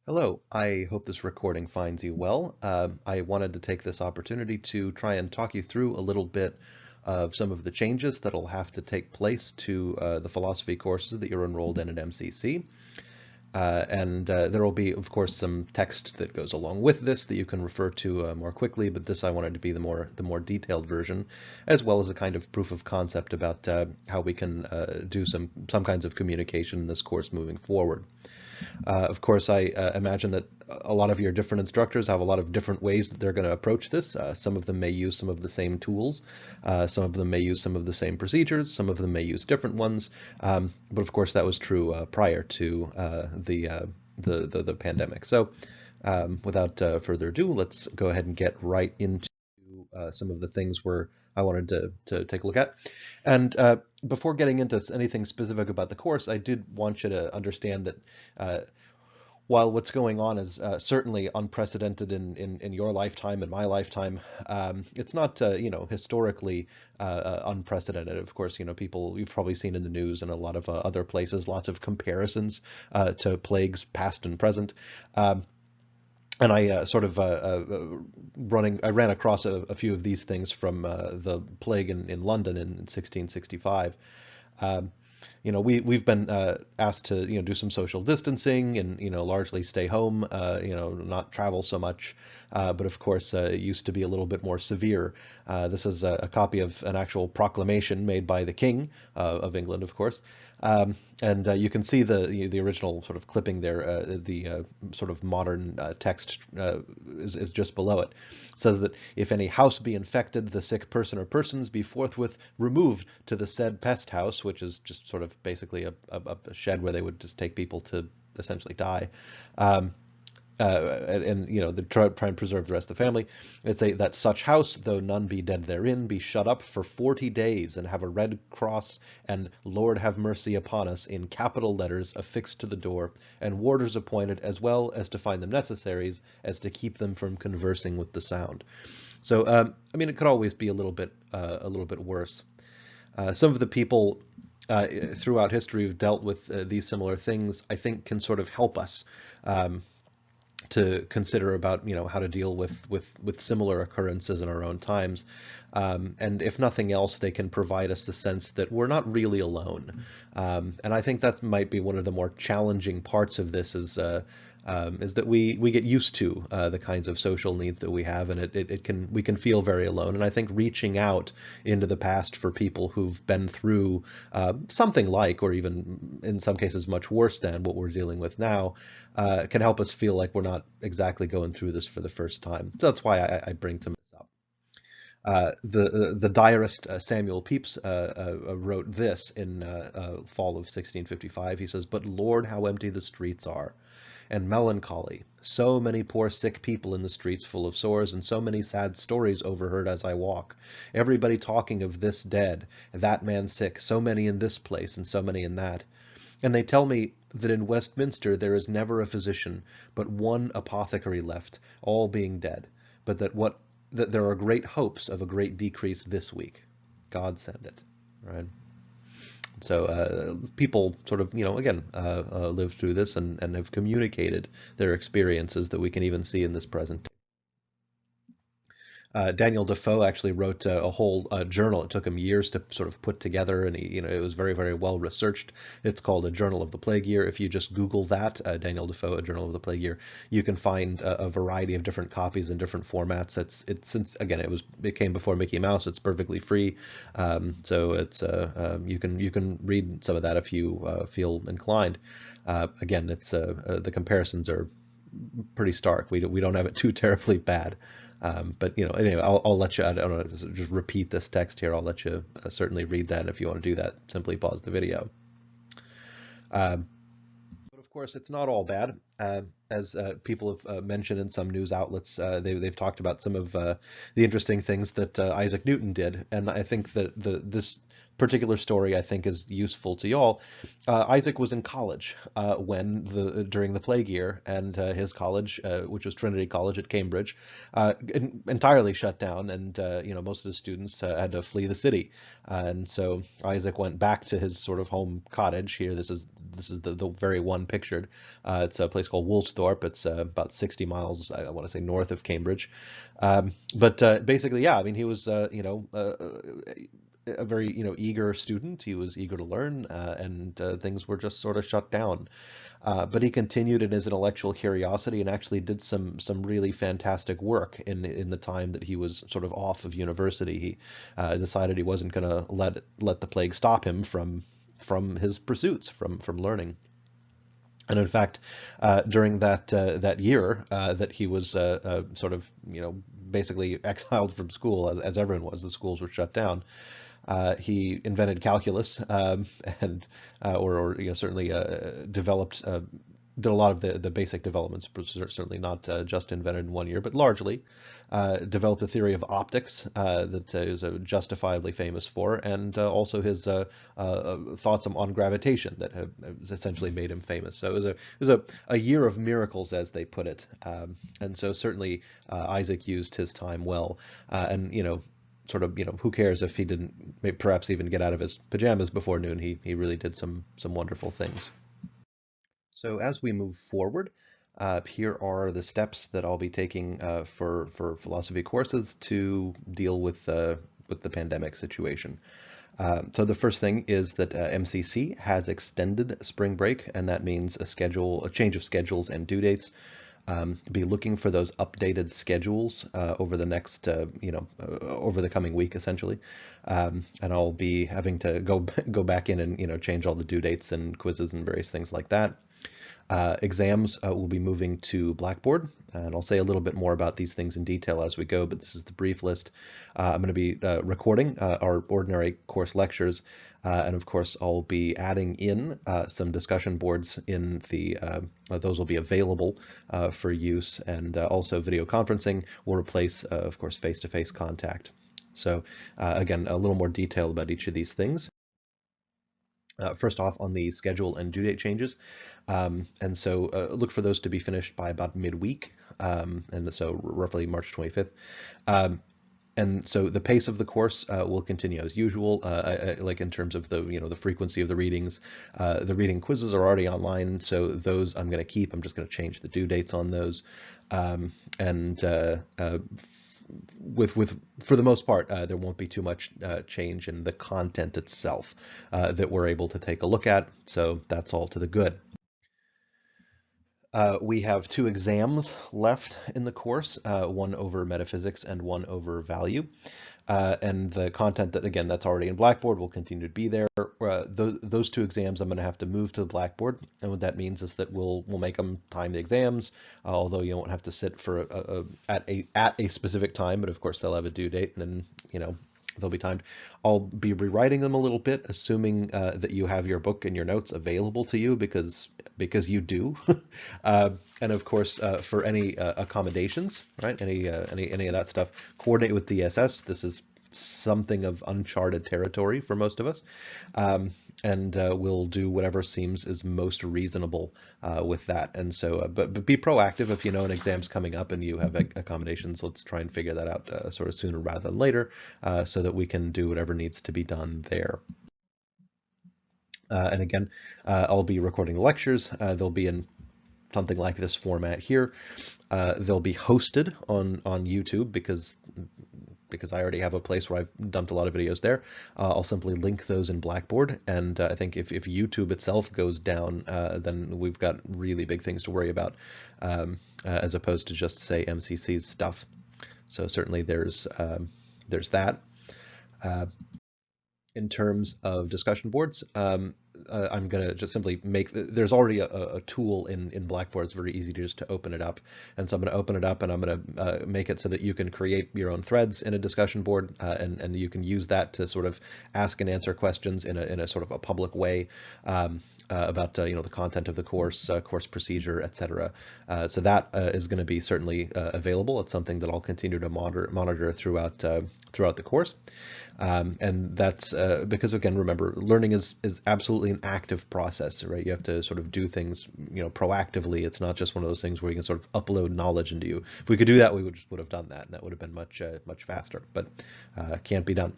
Hello, I hope this recording finds you well. I wanted to take this opportunity to try and talk you through a little bit of some of the changes that'll have to take place to the philosophy courses that you're enrolled in at MCC. And there will be, of course, some text that goes along with this that you can refer to more quickly, but this I wanted to be the more detailed version, as well as a kind of proof of concept about how we can do some kinds of communication in this course moving forward. Of course, I imagine that a lot of your different instructors have a lot of different ways that they're going to approach this. Some of them may use some of the same tools. Some of them may use some of the same procedures. Some of them may use different ones. But of course, that was true prior to the pandemic. So without further ado, let's go ahead and get right into some of the things where I wanted to take a look at. And before getting into anything specific about the course, I did want you to understand that while what's going on is certainly unprecedented in your lifetime and my lifetime, it's not historically unprecedented. Of course, people you've probably seen in the news and a lot of other places, lots of comparisons to plagues past and present. And I I ran across a few of these things from the plague in London in 1665. Um, we've been asked to do some social distancing and largely stay home, not travel so much. But of course, it used to be a little bit more severe. This is a copy of an actual proclamation made by the King of England, of course. And you can see the original sort of clipping there. The sort of modern text is just below it. It says that if any house be infected, the sick person or persons be forthwith removed to the said pest house, which is just sort of basically a shed where they would just take people to essentially die. Um, they try and preserve the rest of the family. It's that such house, though none be dead therein, be shut up for 40 days, and have a red cross and Lord have mercy upon us in capital letters affixed to the door, and warders appointed, as well as to find them necessaries, as to keep them from conversing with the sound. So, it could always be a little bit worse. Some of the people throughout history who've dealt with these similar things, I think, can sort of help us. To consider about how to deal with similar occurrences in our own times, and if nothing else, they can provide us the sense that we're not really alone. And I think that might be one of the more challenging parts of this is that we get used to the kinds of social needs that we have, and we can feel very alone. And I think reaching out into the past for people who've been through something like, or even in some cases much worse than what we're dealing with now, can help us feel like we're not exactly going through this for the first time. So that's why I bring some of this up. The diarist Samuel Pepys wrote this in fall of 1655. He says, "But Lord, how empty the streets are, and melancholy. So many poor sick people in the streets full of sores, and so many sad stories overheard as I walk. Everybody talking of this dead, that man sick, so many in this place, and so many in that. And they tell me that in Westminster there is never a physician, but one apothecary left, all being dead, but that there are great hopes of a great decrease this week. God send it." Right? So people sort of, again, live through this and have communicated their experiences that we can even see in this present. Daniel Defoe actually wrote a whole journal. It took him years to sort of put together, and it was very, very well researched. It's called A Journal of the Plague Year. If you just Google that, Daniel Defoe, A Journal of the Plague Year, you can find a variety of different copies in different formats. It's since again it came before Mickey Mouse. It's perfectly free, so it's you can read some of that if you feel inclined. Again, it's the comparisons are pretty stark. We don't have it too terribly bad. But anyway, I'll let you. I don't know, just repeat this text here. I'll let you certainly read that. And if you want to do that, simply pause the video. But of course, it's not all bad. As people have mentioned in some news outlets, they've talked about some of the interesting things that Isaac Newton did, and I think that this particular story I think is useful to y'all. Isaac was in college when during the plague year, and his college, which was Trinity College at Cambridge, entirely shut down, and most of the students had to flee the city. And so Isaac went back to his sort of home cottage here. This is the very one pictured. It's a place called Woolsthorpe. It's about 60 miles, I want to say, north of Cambridge. But basically, yeah, I mean, he was, a very, eager student. He was eager to learn, and things were just sort of shut down. But he continued in his intellectual curiosity and actually did some really fantastic work in the time that he was sort of off of university. He decided he wasn't going to let the plague stop him from his pursuits, from learning. And in fact, during that year that he was sort of basically exiled from school, as everyone was, the schools were shut down. He invented calculus, and certainly developed did a lot of the basic developments, certainly not just invented in one year, but largely developed a theory of optics that is justifiably famous for, and also his thoughts on gravitation that have essentially made him famous. So it was a year of miracles, as they put it, and so certainly Isaac used his time well, and sort of, who cares if he didn't maybe perhaps even get out of his pajamas before noon? He really did some wonderful things. So as we move forward, here are the steps that I'll be taking for philosophy courses to deal with the pandemic situation. So the first thing is that MCC has extended spring break, and that means a change of schedules and due dates. Be looking for those updated schedules over the next, over the coming week, essentially. And I'll be having to go back in and, change all the due dates and quizzes and various things like that. Exams will be moving to Blackboard, and I'll say a little bit more about these things in detail as we go, but this is the brief list. I'm going to be recording our ordinary course lectures, and of course I'll be adding in some discussion boards in those will be available for use, and also video conferencing will replace, of course, face-to-face contact. So again, a little more detail about each of these things. First off, on the schedule and due date changes, and so look for those to be finished by about midweek, and so roughly March 25th. And so the pace of the course will continue as usual, like in terms of the frequency of the readings. The reading quizzes are already online, so those I'm going to keep. I'm just going to change the due dates on those, and for the most part, there won't be too much change in the content itself that we're able to take a look at. So that's all to the good. We have 2 exams left in the course, one over metaphysics and one over value. And the content that's already in Blackboard will continue to be there. Those 2 exams I'm going to have to move to the Blackboard, and what that means is that we'll make them timed exams, although you won't have to sit for at a specific time, but of course they'll have a due date, and then they'll be timed. I'll be rewriting them a little bit, assuming that you have your book and your notes available to you, because you do. And of course, for any accommodations, right? Any of that stuff, coordinate with DSS. This is something of uncharted territory for most of us, and we'll do whatever seems is most reasonable with that. And so, but be proactive if you know an exam's coming up and you have accommodations. Let's try and figure that out sort of sooner rather than later, so that we can do whatever needs to be done there. And again, I'll be recording the lectures. They'll be in something like this format here. They'll be hosted on YouTube because I already have a place where I've dumped a lot of videos there. I'll simply link those in Blackboard, and I think if YouTube itself goes down, then we've got really big things to worry about, as opposed to just, say, MCC's stuff. So certainly there's that. In terms of discussion boards, I'm going to just simply there's already a tool in Blackboard. It's very easy to just to open it up. And so I'm going to open it up, and I'm going to make it so that you can create your own threads in a discussion board, and you can use that to sort of ask and answer questions in a sort of a public way. the content of the course, course procedure, etc. So that is going to be certainly available. It's something that I'll continue to monitor throughout the course. And that's because, again, remember, learning is absolutely an active process, right? You have to sort of do things, proactively. It's not just one of those things where you can sort of upload knowledge into you. If we could do that, we would have done that, and that would have been much faster. But can't be done.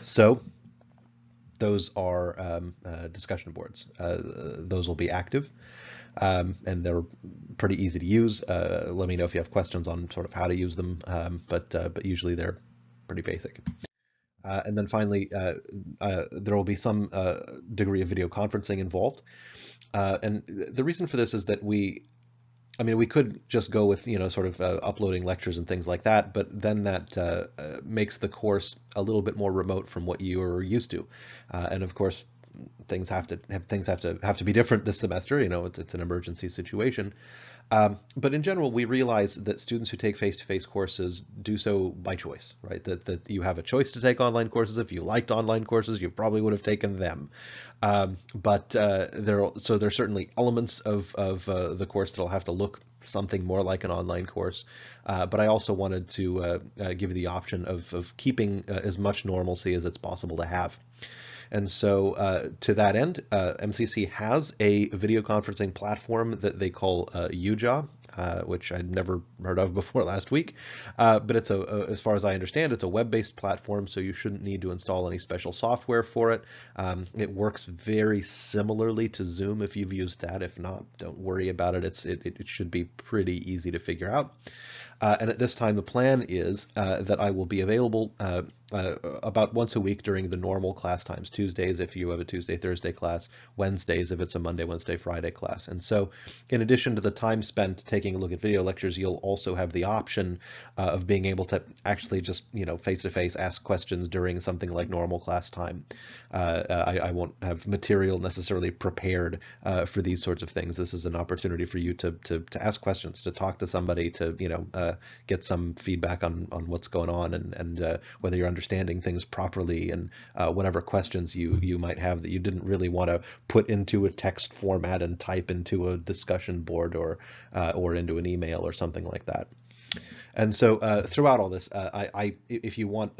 So those are discussion boards. Those will be active. And they're pretty easy to use. Let me know if you have questions on sort of how to use them, but usually they're pretty basic. And then finally, there will be some degree of video conferencing involved. And the reason for this is that we could just go with, sort of uploading lectures and things like that, but then that makes the course a little bit more remote from what you're used to. And of course, things have to be different this semester. It's an emergency situation. But in general, we realize that students who take face-to-face courses do so by choice, right? That you have a choice to take online courses. If you liked online courses, you probably would have taken them. But there are certainly elements of the course that'll have to look something more like an online course. But I also wanted to give you the option of keeping as much normalcy as it's possible to have. And so to that end, MCC has a video conferencing platform that they call UJA, which I'd never heard of before last week. But it's as far as I understand, it's a web-based platform, so you shouldn't need to install any special software for it. It works very similarly to Zoom if you've used that. If not, don't worry about it. It should be pretty easy to figure out. And at this time, the plan is that I will be available about once a week during the normal class times, Tuesdays if you have a Tuesday, Thursday class, Wednesdays if it's a Monday, Wednesday, Friday class. And so in addition to the time spent taking a look at video lectures, you'll also have the option of being able to actually just, face-to-face ask questions during something like normal class time. I won't have material necessarily prepared for these sorts of things. This is an opportunity for you to ask questions, to talk to somebody, to get some feedback on what's going on and whether you're understanding things properly, and whatever questions you might have that you didn't really want to put into a text format and type into a discussion board or into an email or something like that. And so throughout all this, if you want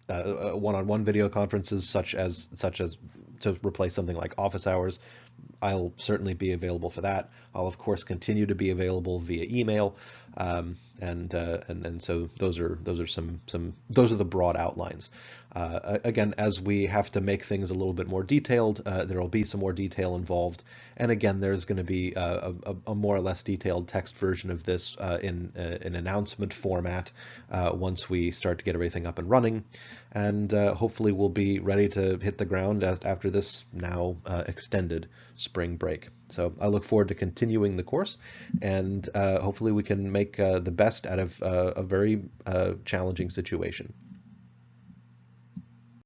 one-on-one video conferences such as to replace something like office hours, I'll certainly be available for that. I'll of course continue to be available via email, and so those are the broad outlines. Again, as we have to make things a little bit more detailed, there will be some more detail involved, and again, there's going to be a more or less detailed text version of this in an announcement format once we start to get everything up and running, and hopefully we'll be ready to hit the ground after this now extended spring break. So I look forward to continuing the course, and hopefully we can make the best out of a very challenging situation.